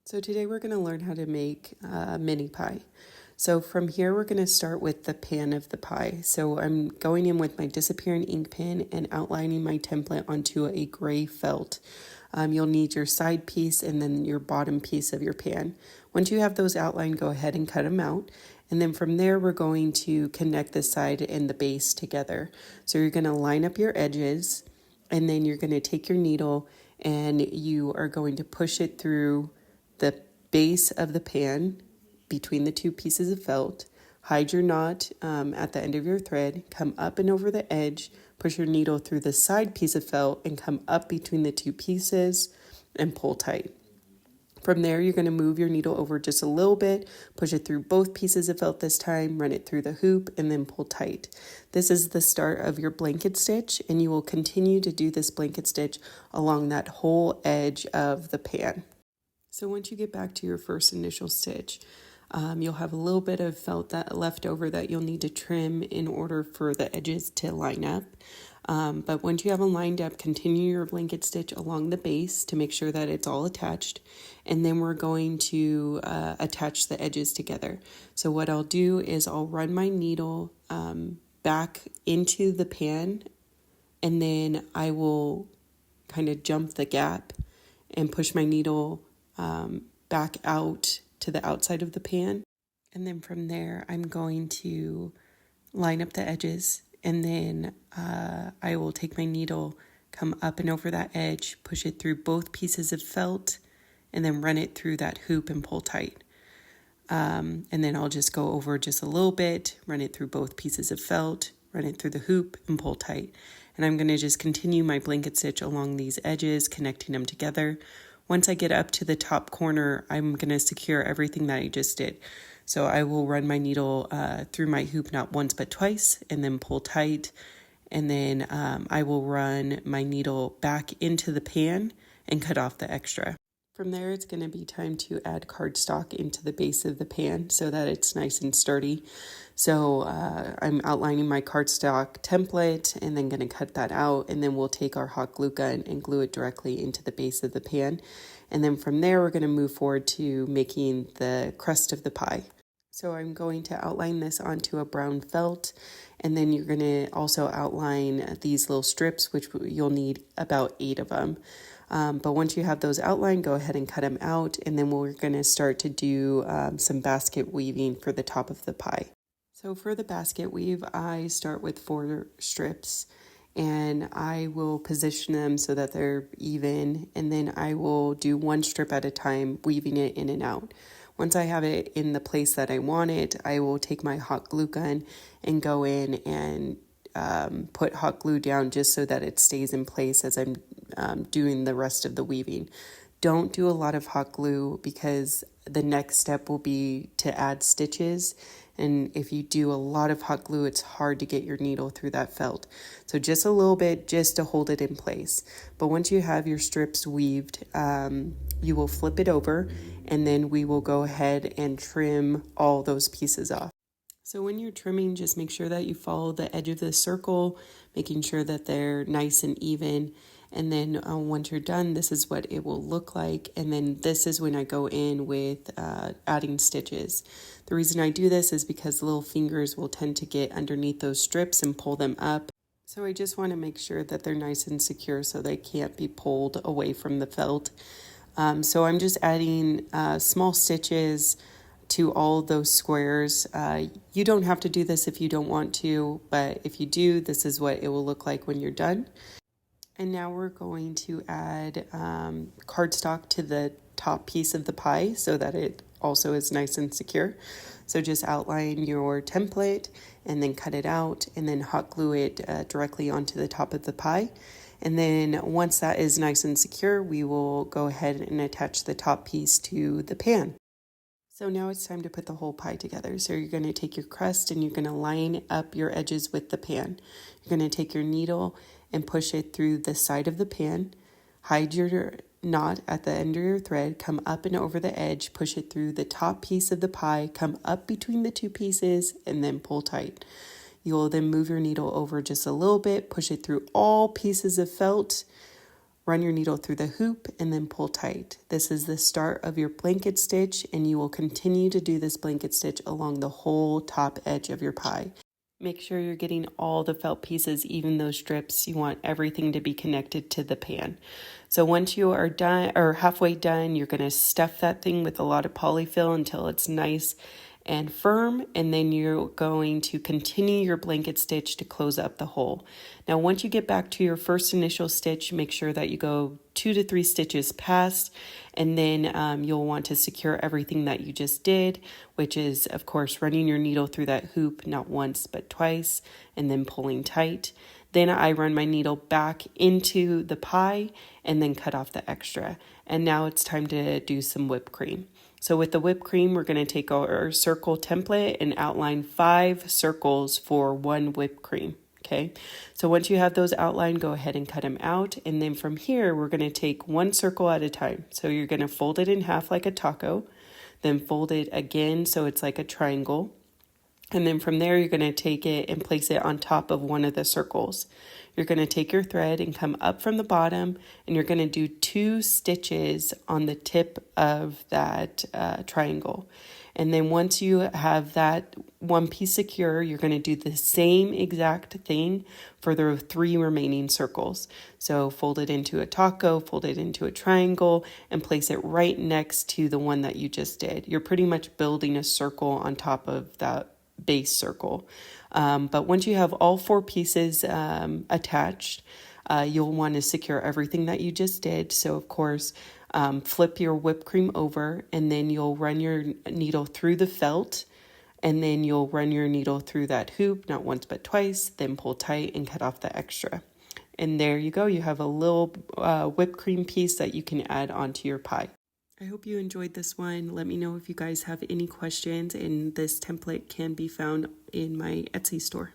So today we're going to learn how to make a mini pie. So from here we're going to start with the pan of the pie. So I'm going in with my disappearing ink pen and outlining my template onto a gray felt. You'll need your side piece and then your bottom piece of your pan. Once you have those outlined, go ahead and cut them out. And then from there, we're going to connect the side and the base together. So you're going to line up your edges, and then you're going to take your needle and you are going to push it through the base of the pan between the two pieces of felt. Hide your knot at the end of your thread, come up and over the edge, push your needle through the side piece of felt and come up between the two pieces and pull tight. From there, you're going to move your needle over just a little bit, push it through both pieces of felt this time, run it through the hoop, and then pull tight. This is the start of your blanket stitch, and you will continue to do this blanket stitch along that whole edge of the pan. So once you get back to your first initial stitch, you'll have a little bit of felt that left over that you'll need to trim in order for the edges to line up. But once you have them lined up, continue your blanket stitch along the base to make sure that it's all attached. And then we're going to attach the edges together. So what I'll do is I'll run my needle back into the pan, and then I will kind of jump the gap and push my needle back out to the outside of the pan. And then from there, I'm going to line up the edges, and then I will take my needle, come up and over that edge, push it through both pieces of felt, and then run it through that hoop and pull tight. And then I'll just go over just a little bit, run it through both pieces of felt, run it through the hoop and pull tight. And I'm going to just continue my blanket stitch along these edges, connecting them together. Once I get up to the top corner, I'm going to secure everything that I just did. So I will run my needle through my hoop not once but twice, and then pull tight. And then I will run my needle back into the pan and cut off the extra. From there, it's going to be time to add cardstock into the base of the pan so that it's nice and sturdy. So I'm outlining my cardstock template and then going to cut that out. And then we'll take our hot glue gun and glue it directly into the base of the pan. And then from there, we're going to move forward to making the crust of the pie. So I'm going to outline this onto a brown felt, and then you're going to also outline these little strips, which you'll need about 8 of them. But once you have those outlined, go ahead and cut them out, and then we're going to start to do some basket weaving for the top of the pie. So for the basket weave, I start with 4 strips, and I will position them so that they're even, and then I will do 1 strip at a time, weaving it in and out. Once I have it in the place that I want it, I will take my hot glue gun and go in and put hot glue down just so that it stays in place as I'm doing the rest of the weaving. Don't do a lot of hot glue because the next step will be to add stitches. And if you do a lot of hot glue, it's hard to get your needle through that felt. So just a little bit just to hold it in place. But once you have your strips weaved, you will flip it over, and then we will go ahead and trim all those pieces off. So when you're trimming, just make sure that you follow the edge of the circle, making sure that they're nice and even. And then once you're done, this is what it will look like. And then this is when I go in with adding stitches. The reason I do this is because the little fingers will tend to get underneath those strips and pull them up. So I just want to make sure that they're nice and secure so they can't be pulled away from the felt. So I'm just adding small stitches to all those squares. You don't have to do this if you don't want to, but if you do, this is what it will look like when you're done. And now we're going to add cardstock to the top piece of the pie so that it also is nice and secure. So just outline your template and then cut it out and then hot glue it directly onto the top of the pie. And then once that is nice and secure, we will go ahead and attach the top piece to the pan. So now it's time to put the whole pie together. So you're going to take your crust and you're going to line up your edges with the pan. You're going to take your needle and push it through the side of the pan. Hide your knot at the end of your thread, come up and over the edge, push it through the top piece of the pie, come up between the two pieces, and then pull tight. You will then move your needle over just a little bit, push it through all pieces of felt, Run your needle through the hoop and then pull tight. This is the start of your blanket stitch, and you will continue to do this blanket stitch along the whole top edge of your pie. Make sure you're getting all the felt pieces, even those strips. You want everything to be connected to the pan. So once you are done or halfway done, you're going to stuff that thing with a lot of polyfill until it's nice and firm, and then you're going to continue your blanket stitch to close up the hole. Now once you get back to your first initial stitch, make sure that you go 2 to 3 stitches past, and then you'll want to secure everything that you just did, which is of course running your needle through that hoop not once but twice, and then pulling tight. Then I run my needle back into the pie and then cut off the extra. And now it's time to do some whipped cream. So with the whipped cream, we're going to take our circle template and outline 5 circles for 1 whipped cream. Okay, so once you have those outlined, go ahead and cut them out. And then from here, we're going to take 1 circle at a time. So you're going to fold it in half like a taco, then fold it again so it's like a triangle. And then from there, you're going to take it and place it on top of one of the circles. You're going to take your thread and come up from the bottom, and you're going to do 2 stitches on the tip of that triangle. And then once you have that one piece secure, you're going to do the same exact thing for the 3 remaining circles. So fold it into a taco, fold it into a triangle, and place it right next to the one that you just did. You're pretty much building a circle on top of that base circle. But once you have all 4 pieces attached, you'll want to secure everything that you just did. So of course, flip your whipped cream over, and then you'll run your needle through the felt, and then you'll run your needle through that hoop, not once but twice, then pull tight and cut off the extra. And there you go. You have a little whipped cream piece that you can add onto your pie. I hope you enjoyed this one. Let me know if you guys have any questions, and this template can be found in my Etsy store.